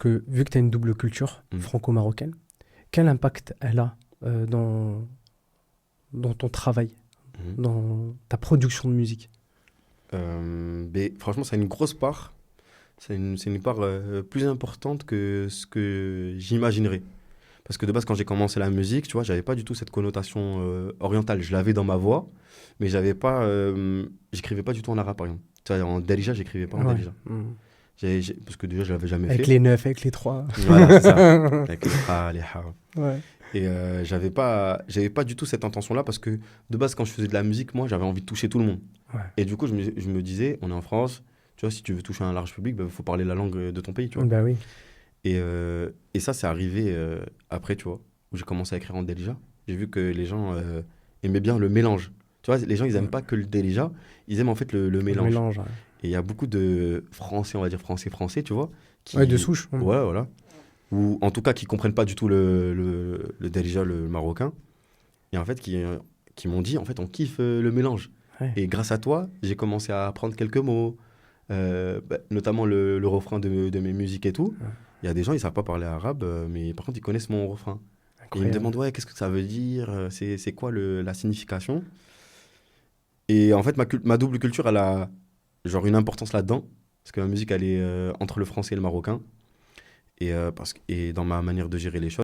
que, vu que tu as une double culture franco-marocaine, quel impact elle a dans ton travail, dans ta production de musique? Mais franchement, ça a une grosse part. C'est une part plus importante que ce que j'imaginerais. Parce que de base, quand j'ai commencé la musique, tu vois, j'avais pas du tout cette connotation orientale. Je l'avais dans ma voix, mais j'écrivais pas du tout en arabe, par exemple. Tu vois, en Darija, j'écrivais pas en Ouais. Darija. Parce que déjà, je l'avais jamais Avec fait. les 9, avec les 3. Voilà, c'est ça. Avec les ha, les ha. Ouais. Et j'avais pas du tout cette intention-là parce que de base, quand je faisais de la musique, moi, j'avais envie de toucher tout le monde. Ouais. Et du coup, je me disais, on est en France, tu vois, si tu veux toucher un large public, il faut parler la langue de ton pays, tu vois. Bah oui. Et ça, c'est arrivé après, tu vois, où j'ai commencé à écrire en Delija. J'ai vu que les gens aimaient bien le mélange. Tu vois, les gens, ils aiment pas que le Delija, ils aiment en fait le Le mélange. mélange. Ouais, Et il y a beaucoup de Français, on va dire français, tu vois, ouais, de souche. Ouais, voilà. Ou en tout cas, qui comprennent pas du tout le Delija, le marocain. Et en fait, qui m'ont dit, en fait, on kiffe le mélange. Ouais. Et grâce à toi, j'ai commencé à apprendre quelques mots, notamment le refrain de mes musiques et tout. Ouais. Il y a des gens, ils savent pas parler arabe, mais par contre, ils connaissent mon refrain. Et ils me Incroyable. demandent, ouais, qu'est-ce que ça veut dire? C'est quoi la signification? Et en fait, ma double culture, elle a genre une importance là-dedans. Parce que ma musique, elle est entre le français et le marocain. Et dans ma manière de gérer les choses.